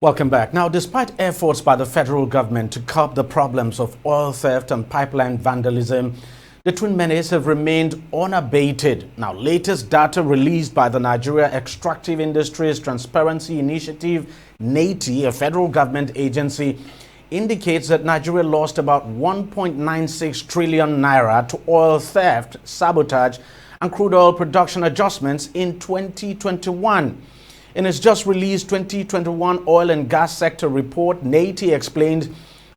Welcome back. Now, despite efforts by the federal government to curb the problems of oil theft and pipeline vandalism, the twin menace have remained unabated. Now, latest data released by the Nigeria Extractive Industries Transparency Initiative, NETI, a federal government agency, indicates that Nigeria lost about 1.96 trillion naira to oil theft, sabotage, and crude oil production adjustments in 2021. In its just released 2021 oil and gas sector report, NETI explained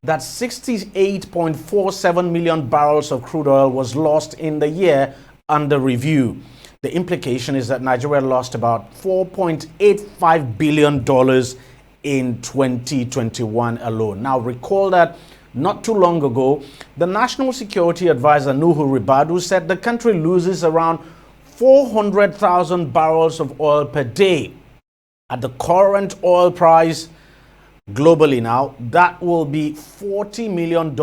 that 68.47 million barrels of crude oil was lost in the year under review. The implication is that Nigeria lost about $4.85 billion in 2021 alone. Now, recall that not too long ago, the National Security Advisor Nuhu Ribadu said the country loses around 400,000 barrels of oil per day. At the current oil price globally now, that will be $40 million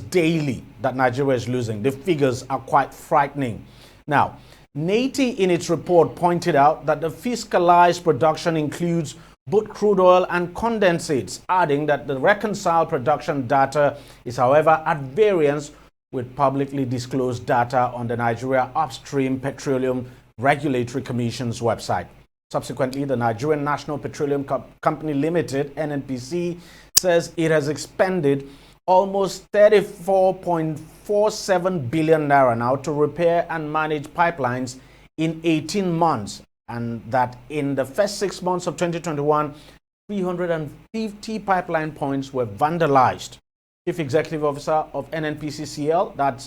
daily that Nigeria is losing. The figures are quite frightening. Now, NETI in its report pointed out that the fiscalized production includes both crude oil and condensates, adding that the reconciled production data is, however, at variance with publicly disclosed data on the Nigeria Upstream Petroleum Regulatory Commission's website. Subsequently, the Nigerian National Petroleum Company Limited, NNPC, says it has expended almost 34.47 billion naira now to repair and manage pipelines in 18 months, and that in the first 6 months of 2021, 350 pipeline points were vandalized. Chief Executive Officer of NNPCCL, that's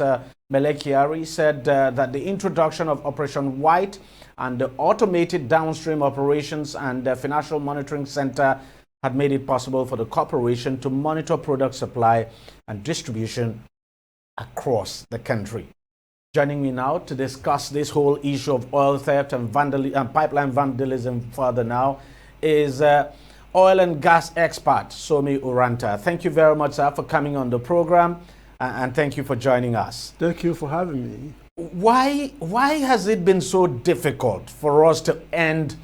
Mele Kyari, said that the introduction of Operation White and the automated downstream operations and the Financial Monitoring Center had made it possible for the corporation to monitor product supply and distribution across the country. Joining me now to discuss this whole issue of oil theft and pipeline vandalism further now is oil and gas expert Somi Uranta. Thank you very much, sir, for coming on the program, and thank you for joining us. Thank you for having me. Why has it been so difficult for us to end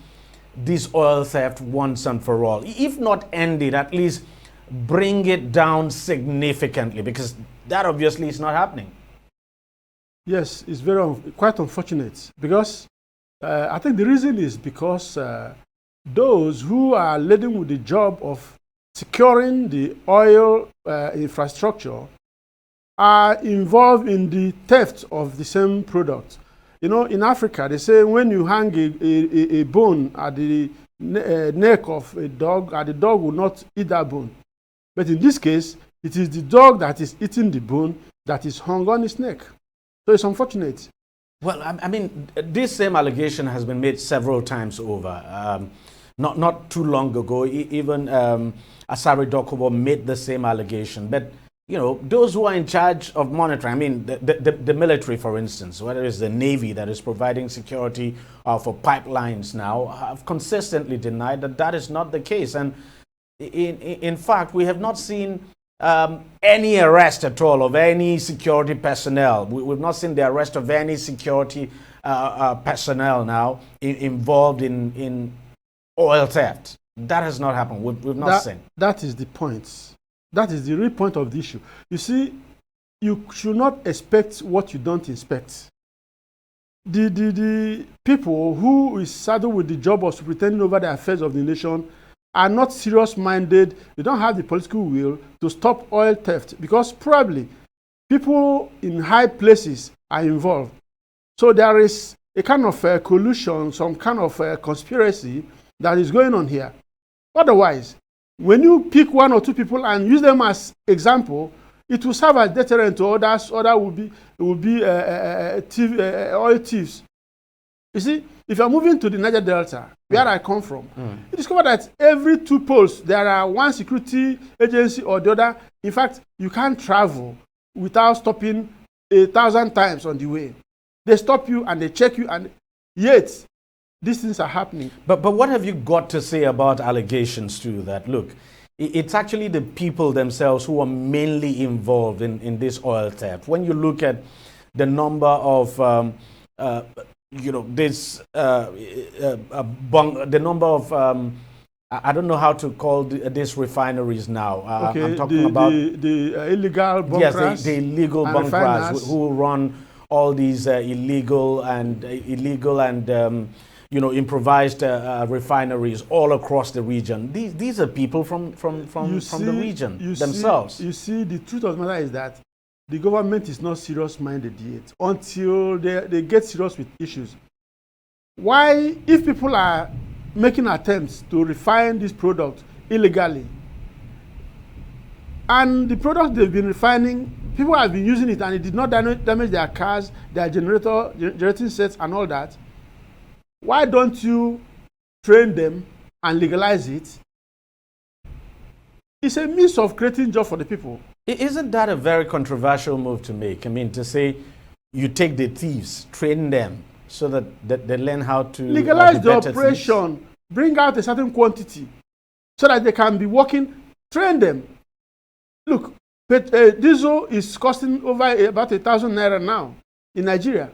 this oil theft once and for all? If not end it, at least bring it down significantly, because that obviously is not happening. Yes, it's quite unfortunate, because I think the reason is because those who are leading with the job of securing the oil infrastructure are involved in the theft of the same product. You know, in Africa, they say when you hang a bone at the neck of a dog, the dog will not eat that bone. But in this case, it is the dog that is eating the bone that is hung on his neck. So it's unfortunate. Well, I mean, this same allegation has been made several times over. Not too long ago, even Asari Dokubo made the same allegation. But, you know, those who are in charge of monitoring, I mean, the military, for instance, whether it's the Navy that is providing security for pipelines now, have consistently denied that that is not the case. And in fact, we have not seen any arrest at all of any security personnel. We've not seen the arrest of any security personnel now involved in oil theft. That has not happened. We've not seen. That is the point. That is the real point of the issue. You see, you should not expect what you don't inspect. The people who is saddled with the job of superintending over the affairs of the nation are not serious-minded. They don't have the political will to stop oil theft, because probably people in high places are involved. So there is a kind of collusion, some kind of conspiracy that is going on here. Otherwise, when you pick one or two people and use them as example, it will serve as deterrent to others. Others will be oil thieves. You see, if you're moving to the Niger Delta, where I come from, you discover that every 2 poles, there are one security agency or the other. In fact, you can't travel without stopping 1,000 times on the way. They stop you and they check you, and yet these things are happening. But what have you got to say about allegations too that, look, it's actually the people themselves who are mainly involved in this oil theft? When you look at the number of the number of I don't know how to call these refineries now. Okay, I'm talking about the illegal bunkers. Yes, the illegal bunkers who run all these illegal and improvised refineries all across the region. These are people from the region themselves. You see, the truth of the matter is that the government is not serious-minded yet until they get serious with issues. Why, if people are making attempts to refine this product illegally, and the product they've been refining, people have been using it and it did not damage their cars, their generating sets and all that, why don't you train them and legalize it? It's a means of creating jobs for the people. Isn't that a very controversial move to make? I mean, to say you take the thieves, train them so that they learn how to legalize the operation, thieves. Bring out a certain quantity so that they can be working, train them. Look, diesel is costing over about 1,000 naira now in Nigeria.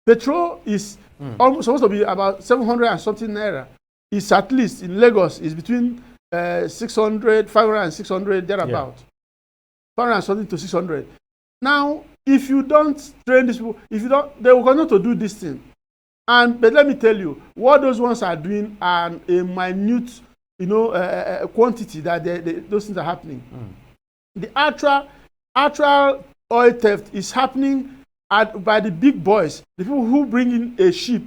Petrol is almost supposed to be about 700 and something naira. It's at least in Lagos is between 500 and 600 thereabout. Yeah. 500 and something to 600. Now, if you don't train these people, they will continue to do this thing. But let me tell you, what those ones are doing are a minute, quantity that those things are happening. The actual oil theft is happening by the big boys, the people who bring in a ship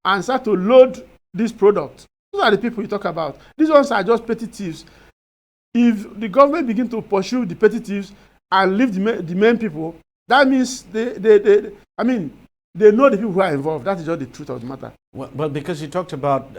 and start to load this product. Those are the people you talk about. These ones are just petty thieves. If the government begin to pursue the petty thieves and leave the main people, that means they know the people who are involved. That is just the truth of the matter. Well, because you talked about,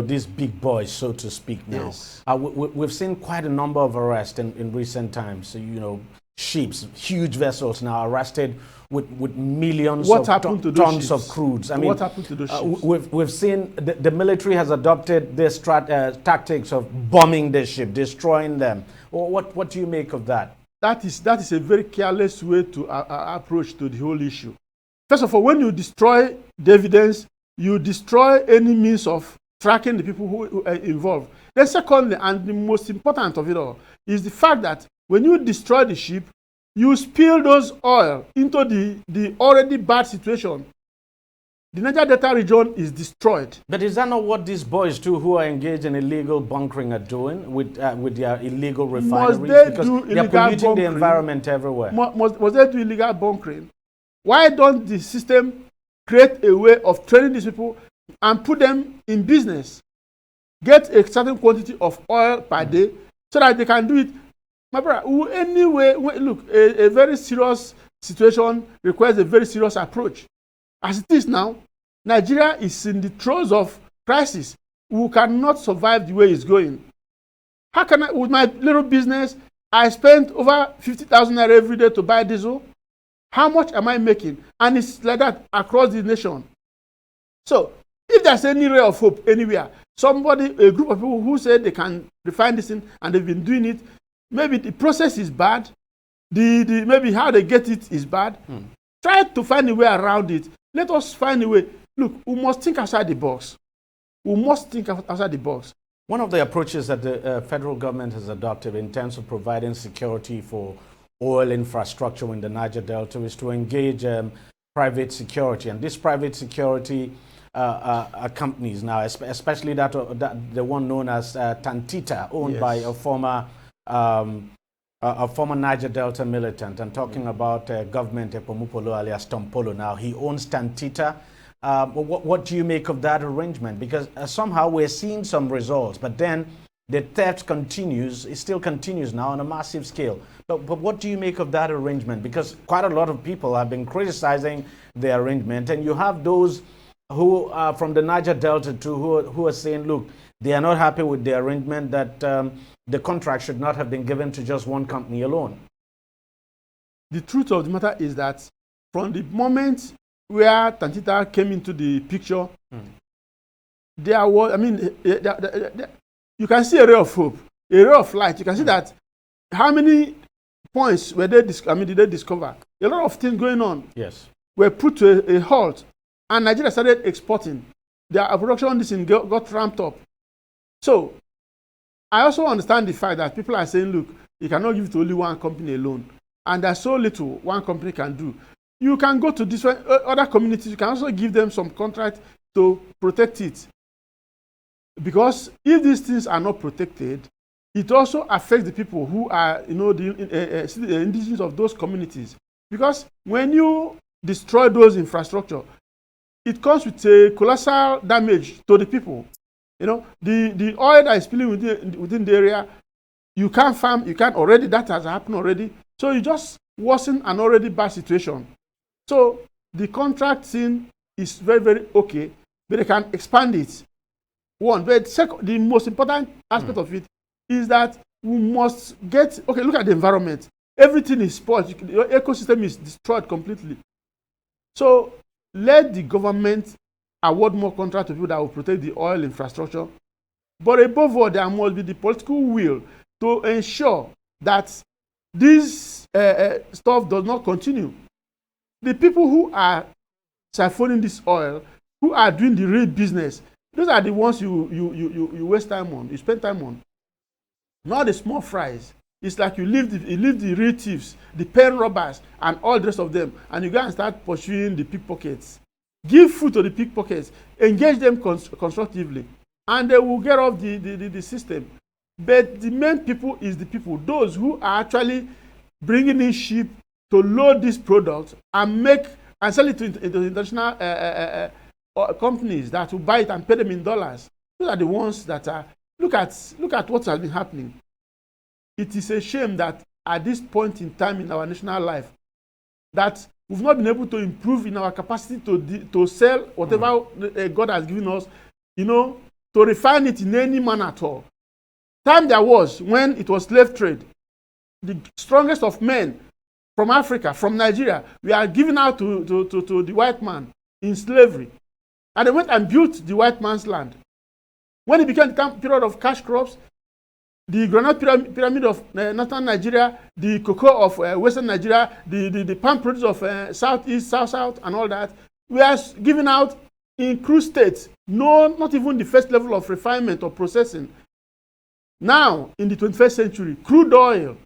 these big boys, so to speak now. Yes. We've seen quite a number of arrests in recent times. So, ships, huge vessels now arrested with millions of tons of crudes. What happened to those ships? We've seen the military has adopted this tactics of bombing the ship, destroying them. What do you make of that? That is a very careless way to approach to the whole issue. First of all, when you destroy the evidence, you destroy any means of tracking the people who are involved. Then secondly, and the most important of it all, is the fact that when you destroy the ship, you spill those oil into the already bad situation. The Niger Delta region is destroyed. But is that not what these boys too, who are engaged in illegal bunkering, are doing with their illegal refineries? Because they are polluting the environment everywhere. Must they do illegal bunkering? Why don't the system create a way of training these people and put them in business? Get a certain quantity of oil per day so that they can do it. My brother, anyway, look, a very serious situation requires a very serious approach. As it is now, Nigeria is in the throes of crisis. We cannot survive the way it's going. How can I, with my little business, I spend over 50,000 naira every day to buy diesel? How much am I making? And it's like that across the nation. So, if there's any ray of hope anywhere, a group of people who say they can refine this thing and they've been doing it, maybe the process is bad, maybe how they get it is bad. Try to find a way around it. Let us find a way. Look, we must think outside the box. We must think outside the box. One of the approaches that the federal government has adopted in terms of providing security for oil infrastructure in the Niger Delta is to engage private security. And this private security companies now, especially the one known as Tantita, owned by a former Niger Delta militant. I'm talking about government Epomupolo alias Tompolo now. He owns Tantita. What do you make of that arrangement? Because somehow we're seeing some results, but then the theft continues. It still continues now on a massive scale. But what do you make of that arrangement? Because quite a lot of people have been criticizing the arrangement, and you have those who are from the Niger Delta too, who are saying, look, they are not happy with the arrangement, that the contract should not have been given to just one company alone. The truth of the matter is that from the moment where Tantita came into the picture, there was, you can see a ray of hope, a ray of light. You can see that how many points did they discover? A lot of things going on. Yes. Were put to a halt, and Nigeria started exporting. Their production got ramped up. So I also understand the fact that people are saying, look, you cannot give it to only one company alone. And there's so little one company can do. You can go to different other communities. You can also give them some contract to protect it. Because if these things are not protected, it also affects the people who are, the indigenous of those communities. Because when you destroy those infrastructure, it comes with a colossal damage to the people. The oil that is spilling within the area, you can't farm, you can't already, that has happened already. So you just worsen an already bad situation. So the contract thing is very, very okay, but they can expand it. One, but second, the most important aspect of it is that we must get, okay, look at the environment. Everything is spoiled. Your ecosystem is destroyed completely. So let the government award more contract to people that will protect the oil infrastructure. But above all, there must be the political will to ensure that this stuff does not continue. The people who are siphoning this oil, who are doing the real business, those are the ones you waste time on, you spend time on. Not the small fries. It's like you leave the real thieves, the pen robbers, and all the rest of them, and you go and start pursuing the pickpockets. Give food to the pickpockets, engage them constructively, and they will get off the system. But the main people is the people, those who are actually bringing in ship to load this product and sell it to international companies that will buy it and pay them in dollars. Those are the ones that are. Look at what has been happening. It is a shame that at this point in time in our national life, that we've not been able to improve in our capacity to sell whatever God has given us, to refine it in any manner at all. Time there was when it was slave trade. The strongest of men from Africa, from Nigeria, we are given out to the white man in slavery. And they went and built the white man's land. When it became the period of cash crops, the granite pyramid of northern Nigeria, the cocoa of western Nigeria, the palm produce of southeast, south, and all that, we are given out in crude states. No, not even the first level of refinement or processing. Now, in the 21st century, crude oil,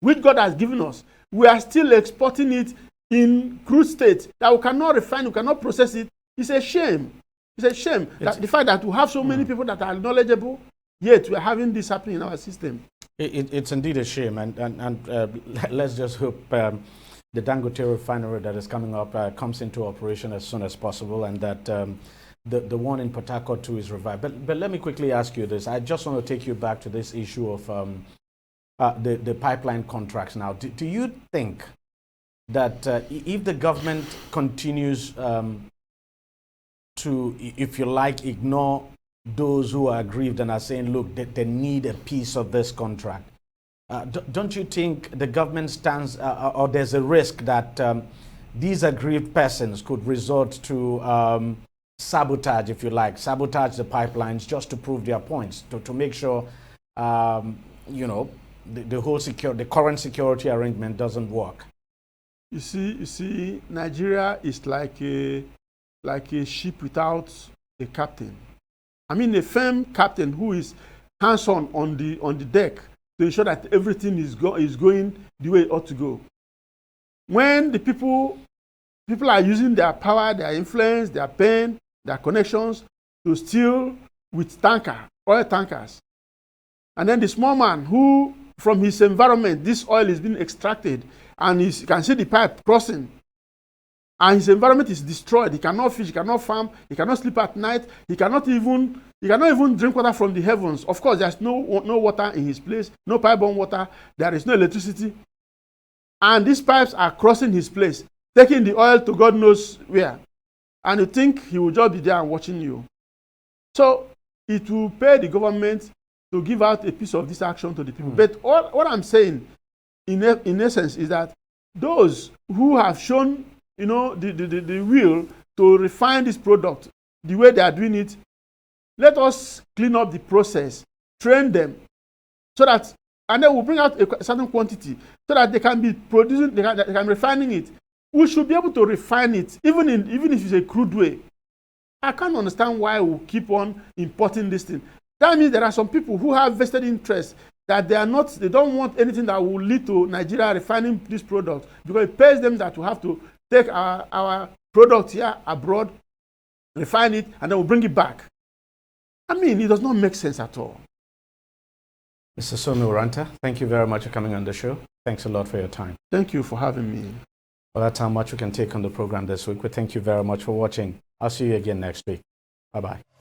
which God has given us, we are still exporting it in crude states that we cannot refine, we cannot process it. It's a shame. It's a shame that the fact that we have so many people that are knowledgeable, yet we are having this happening in our system. It's indeed a shame, and let's just hope the Dangote refinery that is coming up comes into operation as soon as possible, and that the one in Port Harcourt too is revived. But let me quickly ask you this. I just want to take you back to this issue of the pipeline contracts now. Do you think that if the government continues to, if you like, ignore those who are aggrieved and are saying, look, they need a piece of this contract, don't you think the government stands, or there's a risk that these aggrieved persons could resort to sabotage, if you like, sabotage the pipelines just to prove their points, to make sure, the whole the current security arrangement doesn't work? You see, Nigeria is like a ship without a captain. I mean, a firm captain who is hands-on on the deck to ensure that everything is going the way it ought to go. When the people are using their power, their influence, their pen, their connections to steal with oil tankers, and then the small man who, from his environment, this oil is being extracted, and he can see the pipe crossing, and his environment is destroyed. He cannot fish, he cannot farm, he cannot sleep at night, he cannot even drink water from the heavens. Of course, there's no water in his place, no pipe-borne water, there is no electricity. And these pipes are crossing his place, taking the oil to God knows where. And you think he will just be there and watching you. So it will pay the government to give out a piece of this action to the people. But what I'm saying, in essence, is that those who have shown the will to refine this product the way they are doing it, let us clean up the process, train them, so that, and then we'll bring out a certain quantity so that they can be producing, they can refining it. We should be able to refine it, even if it's a crude way. I can't understand why we keep on importing this thing. That means there are some people who have vested interest that they don't want anything that will lead to Nigeria refining this product, because it pays them that we have to take our product here abroad, refine it, and then we'll bring it back. I mean, it does not make sense at all. Mr. Somi Oranta, thank you very much for coming on the show. Thanks a lot for your time. Thank you for having me. Well, that's how much we can take on the program this week. We thank you very much for watching. I'll see you again next week. Bye-bye.